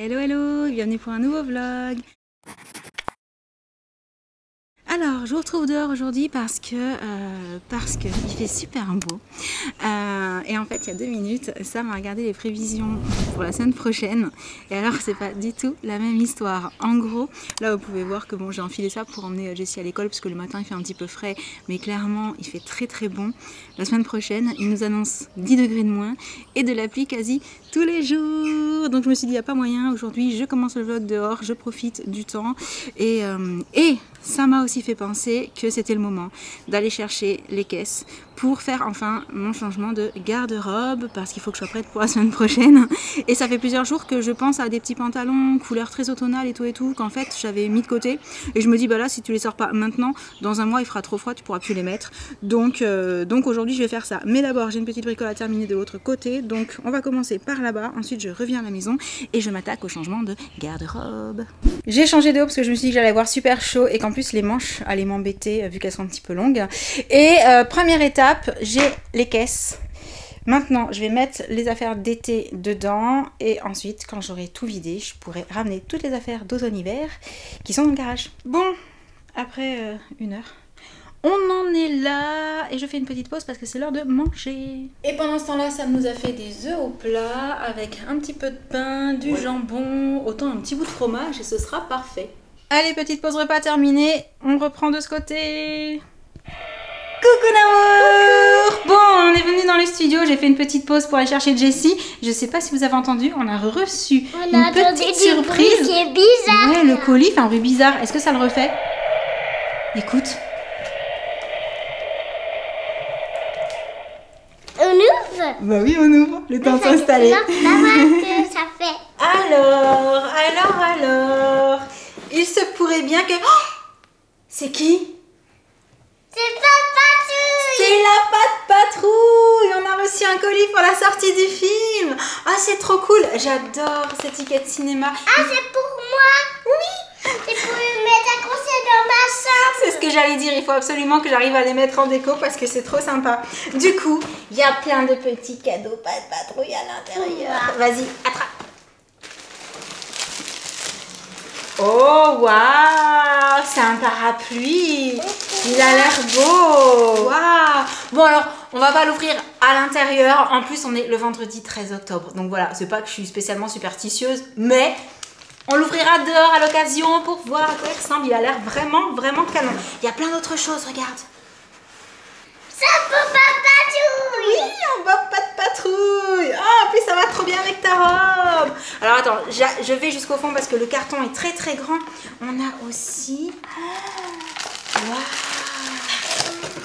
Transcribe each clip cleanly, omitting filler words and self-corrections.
Hello hello, bienvenue pour un nouveau vlog. Alors, je vous retrouve dehors aujourd'hui parce que il fait super beau. Et en fait, il y a 2 minutes, Sam a regardé les prévisions pour la semaine prochaine. Et alors, c'est pas du tout la même histoire. En gros, là, vous pouvez voir que bon, j'ai enfilé ça pour emmener Jessie à l'école parce que le matin, il fait un petit peu frais. Mais clairement, il fait très très bon. La semaine prochaine, il nous annonce 10 degrés de moins et de la pluie quasi tous les jours. Donc, je me suis dit, il n'y a pas moyen. Aujourd'hui, je commence le vlog dehors, je profite du temps. Et ça m'a aussi fait penser que c'était le moment d'aller chercher les caisses pour faire enfin mon changement de garde-robe parce qu'il faut que je sois prête pour la semaine prochaine. Et ça fait plusieurs jours que je pense à des petits pantalons couleur très automnale et tout qu'en fait j'avais mis de côté et je me dis bah là si tu les sors pas maintenant, dans un mois il fera trop froid, tu pourras plus les mettre. Donc aujourd'hui je vais faire ça. Mais d'abord j'ai une petite bricole à terminer de l'autre côté, donc on va commencer par là-bas, ensuite je reviens à la maison et je m'attaque au changement de garde-robe. J'ai changé de haut parce que je me suis dit que j'allais avoir super chaud et qu'en plus les manches allaient m'embêter vu qu'elles sont un petit peu longues. Et première étape, j'ai les caisses. Maintenant, je vais mettre les affaires d'été dedans et ensuite, quand j'aurai tout vidé, je pourrai ramener toutes les affaires d'automne-hiver qui sont dans le garage. Bon, après 1 heure, on en est là et je fais une petite pause parce que c'est l'heure de manger. Et pendant ce temps-là, ça nous a fait des œufs au plat avec un petit peu de pain, du jambon, autant un petit bout de fromage et ce sera parfait. Allez, petite pause repas terminée, on reprend de ce côté. Coucou d'amour! Bon, on est venu dans le studio, j'ai fait une petite pause pour aller chercher Jessie. Je sais pas si vous avez entendu, on a reçu une petite surprise. Qui est bizarre. Ouais, le colis fait un bruit bizarre. Est-ce que ça le refait? Écoute. On ouvre. Bah oui, on ouvre. Le temps de s'installer. Que ça fait. Alors. Il se pourrait bien que... Oh, c'est qui? C'est Papatouille. C'est la Patte Patrouille. On a reçu un colis pour la sortie du film. Ah, c'est trop cool. J'adore cette ticket cinéma. Ah, c'est pour moi. Oui. C'est pour mettre à conseil dans ma chambre. C'est ce que j'allais dire. Il faut absolument que j'arrive à les mettre en déco parce que c'est trop sympa. Du coup, il y a plein de petits cadeaux Patte Patrouille à l'intérieur. Vas-y, attrape. Oh, waouh, c'est un parapluie. Il a l'air beau. Waouh. Bon alors, on va pas l'ouvrir à l'intérieur. En plus, on est le vendredi 13 octobre. Donc voilà, c'est pas que je suis spécialement superstitieuse, mais on l'ouvrira dehors à l'occasion pour voir à quoi il ressemble. Il a l'air vraiment, vraiment canon. Il y a plein d'autres choses, regarde. C'est pour Papatouille. Oui, on va Patte Patrouille. Ah, en plus ça va trop bien avec ta robe. Alors attends, je vais jusqu'au fond parce que le carton est très très grand. On a aussi... Waouh.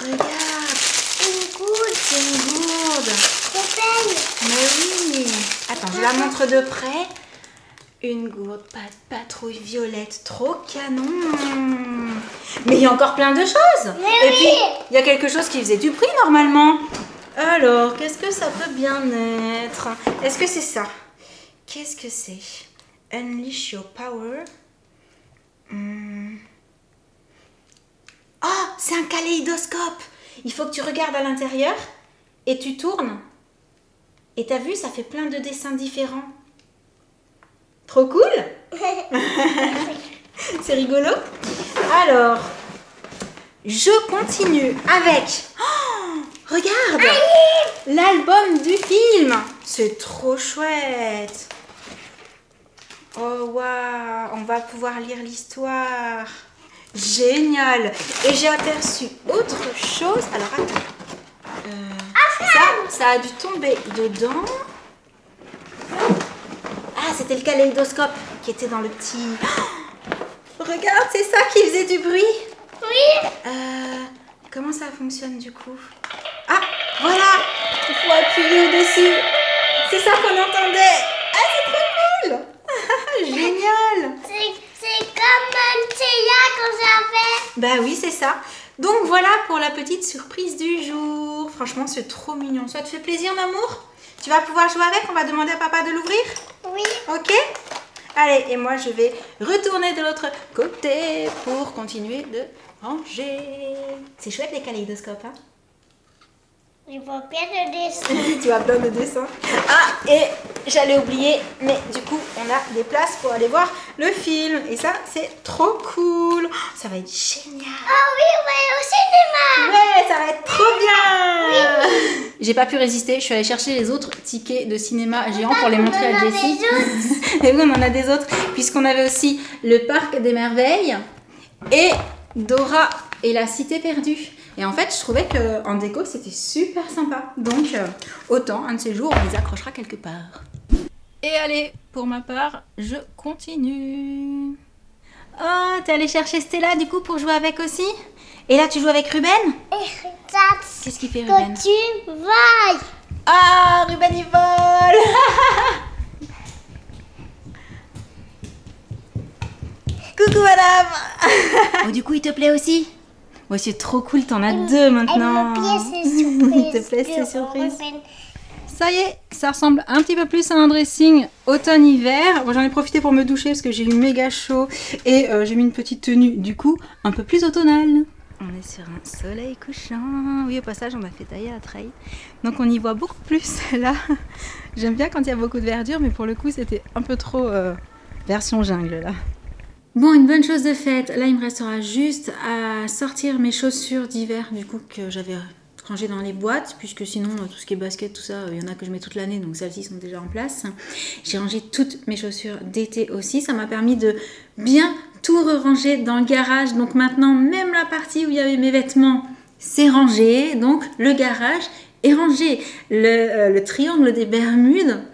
Regarde. Une gourde. C'est une gourde. C'est belle. Mais oui. Attends, je la montre de près. Une gourde Patte Patrouille violette, trop canon. Mais il y a encore plein de choses. Mais et oui. puis, il y a quelque chose qui faisait du prix normalement. Alors, qu'est-ce que ça peut bien être? Est-ce que c'est ça? Qu'est-ce que c'est? Unleash your power. Ah, c'est un kaléidoscope. Il faut que tu regardes à l'intérieur et tu tournes. Et t'as vu, ça fait plein de dessins différents. Trop cool. C'est rigolo. Alors, je continue avec... Oh, regarde, l'album du film. C'est trop chouette. Oh, waouh, on va pouvoir lire l'histoire. Génial. Et j'ai aperçu autre chose. Alors, attends. Ça a dû tomber dedans. Ah, c'était le kaléidoscope qui était dans le petit... Oh, regarde, c'est ça qui faisait du bruit. Oui. Comment ça fonctionne du coup? Ah, voilà. Il faut appuyer au-dessus. C'est ça qu'on entendait. Ah, c'est trop cool. Génial. C'est comme un théâtre qu'on avait. Bah oui, c'est ça. Donc voilà pour la petite surprise du jour. Franchement, c'est trop mignon. Ça te fait plaisir, d'amour? Tu vas pouvoir jouer avec? On va demander à papa de l'ouvrir? Oui. Ok? Allez, et moi je vais retourner de l'autre côté pour continuer de ranger. C'est chouette les kaléidoscopes, hein? Je vois bien le dessin. Tu as plein de dessins. Ah, et j'allais oublier, mais du coup, on a des places pour aller voir le film. Et ça, c'est trop cool. Ça va être génial. Oh oui, on va aller au cinéma. Ouais, ça va être trop bien. Oui. J'ai pas pu résister. Je suis allée chercher les autres tickets de cinéma géants pour les montrer à Jessie. Et oui, on en a des autres. Puisqu'on avait aussi le Parc des Merveilles et Dora et la Cité perdue. Et en fait, je trouvais qu'en déco, c'était super sympa. Donc, autant, un de ces jours, on les accrochera quelque part. Et allez, pour ma part, je continue. Oh, t'es allée chercher Stella, du coup, pour jouer avec aussi? Et là, tu joues avec Ruben? Et regarde. Qu'est-ce qu'il fait, Ruben? Que tu voles. Ah, Ruben, il vole. Coucou, madame. Oh, du coup, il te plaît aussi? Ouais, c'est trop cool, t'en as deux maintenant. Elle me plaît ces surprises. Il te plaît ces surprises. Ça y est, ça ressemble un petit peu plus à un dressing automne-hiver. Bon, j'en ai profité pour me doucher parce que j'ai eu méga chaud et j'ai mis une petite tenue du coup un peu plus automnale. On est sur un soleil couchant. Oui, au passage, on a fait tailler la treille. Donc on y voit beaucoup plus là. J'aime bien quand il y a beaucoup de verdure, mais pour le coup, c'était un peu trop version jungle là. Bon, une bonne chose de faite. Là, il me restera juste à sortir mes chaussures d'hiver, du coup, que j'avais rangées dans les boîtes, puisque sinon, tout ce qui est basket, tout ça, il y en a que je mets toute l'année, donc celles-ci sont déjà en place. J'ai rangé toutes mes chaussures d'été aussi. Ça m'a permis de bien tout ranger dans le garage. Donc maintenant, même la partie où il y avait mes vêtements, c'est rangé. Donc, le garage est rangé. Le triangle des Bermudes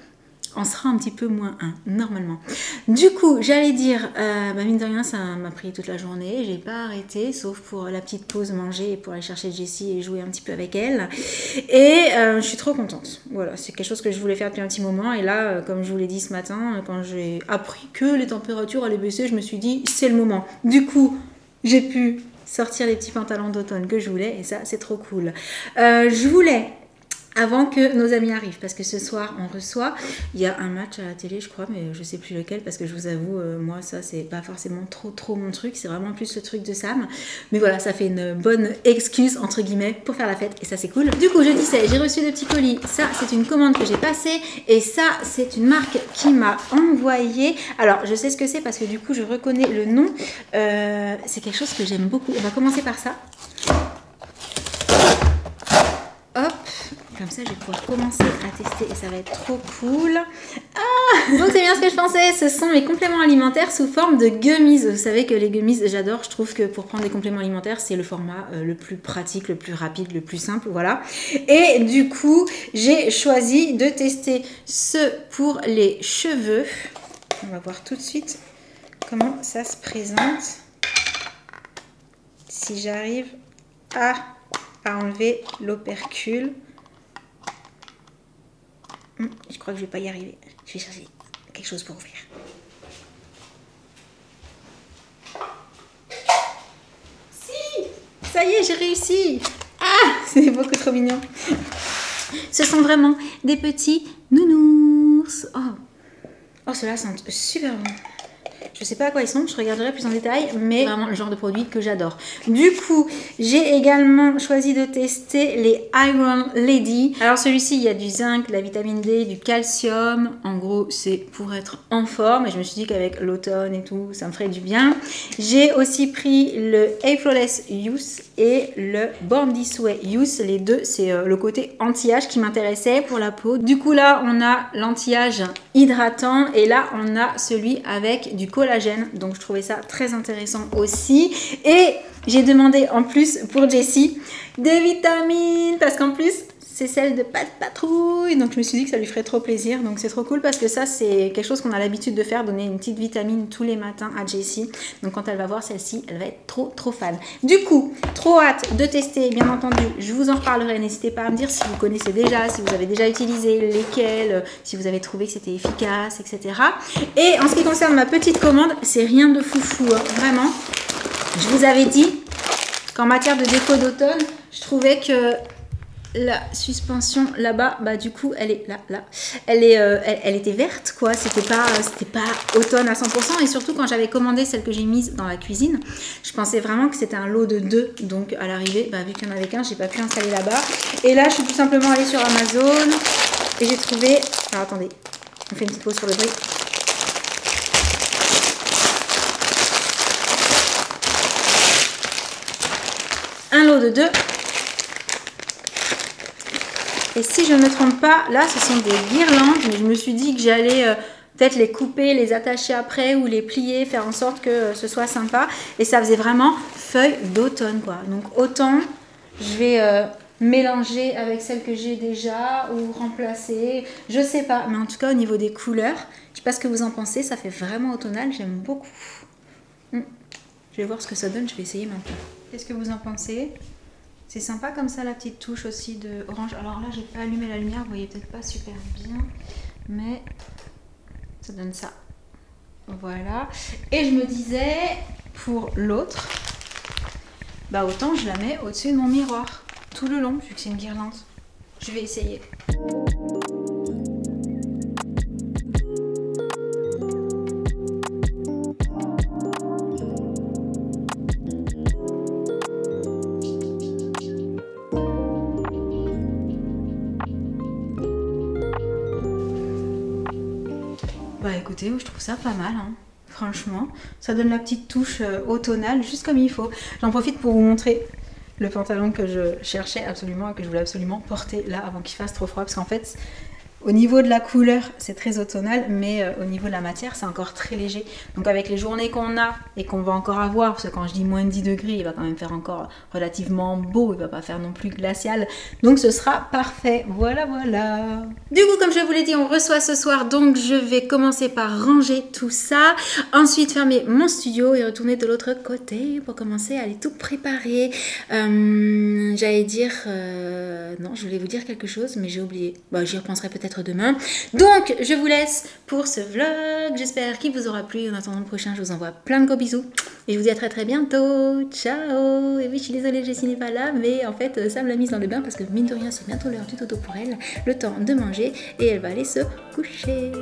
en sera un petit peu moins un, normalement. Du coup, j'allais dire, mine de rien, ça m'a pris toute la journée. J'ai pas arrêté, sauf pour la petite pause manger et pour aller chercher Jessie et jouer un petit peu avec elle. Et je suis trop contente. Voilà, c'est quelque chose que je voulais faire depuis un petit moment. Et là, comme je vous l'ai dit ce matin, quand j'ai appris que les températures allaient baisser, je me suis dit, c'est le moment. Du coup, j'ai pu sortir les petits pantalons d'automne que je voulais. Et ça, c'est trop cool. Je voulais... Avant que nos amis arrivent, parce que ce soir on reçoit, il y a un match à la télé je crois, mais je sais plus lequel, parce que je vous avoue, moi ça c'est pas forcément trop mon truc, c'est vraiment plus le truc de Sam, mais voilà, ça fait une bonne excuse entre guillemets pour faire la fête, et ça c'est cool. Du coup je disais, j'ai reçu des petits colis, ça c'est une commande que j'ai passée, et ça c'est une marque qui m'a envoyé. Alors je sais ce que c'est parce que du coup je reconnais le nom, c'est quelque chose que j'aime beaucoup. On va commencer par ça. Hop, comme ça je vais pouvoir commencer à tester et ça va être trop cool. Ah, donc c'est bien ce que je pensais, ce sont mes compléments alimentaires sous forme de gummies. Vous savez que les gummies j'adore, je trouve que pour prendre des compléments alimentaires c'est le format le plus pratique, le plus rapide, le plus simple, voilà. Et du coup j'ai choisi de tester ce pour les cheveux. On va voir tout de suite comment ça se présente. Si j'arrive à enlever l'opercule. Je crois que je vais pas y arriver. Je vais chercher quelque chose pour ouvrir. Si, ça y est, j'ai réussi. Ah, c'est beaucoup trop mignon. Ce sont vraiment des petits nounours. Oh, ceux-là sentent super bon. Je sais pas à quoi ils sont, je regarderai plus en détail, mais vraiment le genre de produit que j'adore. Du coup, j'ai également choisi de tester les Iron Lady. Alors celui-ci, il y a du zinc, de la vitamine D, du calcium. En gros, c'est pour être en forme. Et je me suis dit qu'avec l'automne et tout, ça me ferait du bien. J'ai aussi pris le A-Flawless Youth et le Born This Way Youth. Les deux, c'est le côté anti-âge qui m'intéressait pour la peau. Du coup, là, on a l'anti-âge hydratant et là, on a celui avec du collagène. Donc je trouvais ça très intéressant aussi. Et j'ai demandé en plus pour Jessie des vitamines parce qu'en plus c'est celle de Pat Patrouille. Donc je me suis dit que ça lui ferait trop plaisir. Donc c'est trop cool parce que ça c'est quelque chose qu'on a l'habitude de faire, donner une petite vitamine tous les matins à Jessie. Donc quand elle va voir celle-ci, elle va être trop fan. Du coup, trop hâte de tester, bien entendu. Je vous en reparlerai. N'hésitez pas à me dire si vous connaissez déjà, si vous avez déjà utilisé, lesquels, si vous avez trouvé que c'était efficace, etc. Et en ce qui concerne ma petite commande, c'est rien de foufou, hein, vraiment. Je vous avais dit qu'en matière de déco d'automne, je trouvais que la suspension là-bas, bah du coup elle est là, elle était verte quoi, c'était pas automne à 100%, et surtout quand j'avais commandé celle que j'ai mise dans la cuisine, je pensais vraiment que c'était un lot de 2, donc à l'arrivée, bah vu qu'il y en avait qu'un, j'ai pas pu installer là-bas, et là je suis tout simplement allée sur Amazon et j'ai trouvé, alors attendez, on fait une petite pause sur le bruit. Un lot de 2. Et si je ne me trompe pas, là ce sont des guirlandes, mais je me suis dit que j'allais peut-être les couper, les attacher après ou les plier, faire en sorte que ce soit sympa. Et ça faisait vraiment feuille d'automne quoi. Donc autant je vais mélanger avec celle que j'ai déjà ou remplacer, je sais pas. Mais en tout cas au niveau des couleurs, je sais pas ce que vous en pensez, ça fait vraiment automnal, j'aime beaucoup. Je vais voir ce que ça donne, je vais essayer maintenant. Qu'est-ce que vous en pensez ? C'est sympa comme ça la petite touche aussi de orange. Alors là j'ai pas allumé la lumière, vous voyez peut-être pas super bien, mais ça donne ça. Voilà. Et je me disais pour l'autre, bah autant je la mets au-dessus de mon miroir tout le long vu que c'est une guirlande. Je vais essayer. Bah écoutez, je trouve ça pas mal, hein. Franchement. Ça donne la petite touche automnale, juste comme il faut. J'en profite pour vous montrer le pantalon que je cherchais absolument et que je voulais absolument porter là avant qu'il fasse trop froid. Parce qu'en fait, au niveau de la couleur, c'est très automnal, mais au niveau de la matière, c'est encore très léger. Donc avec les journées qu'on a et qu'on va encore avoir, parce que quand je dis moins de 10 degrés, il va quand même faire encore relativement beau, il va pas faire non plus glacial. Donc ce sera parfait. Voilà, voilà. Du coup, comme je vous l'ai dit, on reçoit ce soir, donc je vais commencer par ranger tout ça. Ensuite, fermer mon studio et retourner de l'autre côté pour commencer à aller tout préparer. J'allais dire... non, je voulais vous dire quelque chose, mais j'ai oublié. Bon, j'y repenserai peut-être demain. Donc, je vous laisse pour ce vlog. J'espère qu'il vous aura plu. En attendant le prochain, je vous envoie plein de gros bisous. Et je vous dis à très très bientôt. Ciao. Et oui, je suis désolée, Jessie n'est pas là, mais en fait, ça me l'a mise dans le bain parce que mine de rien, c'est bientôt l'heure du dodo pour elle. Le temps de manger et elle va aller se coucher.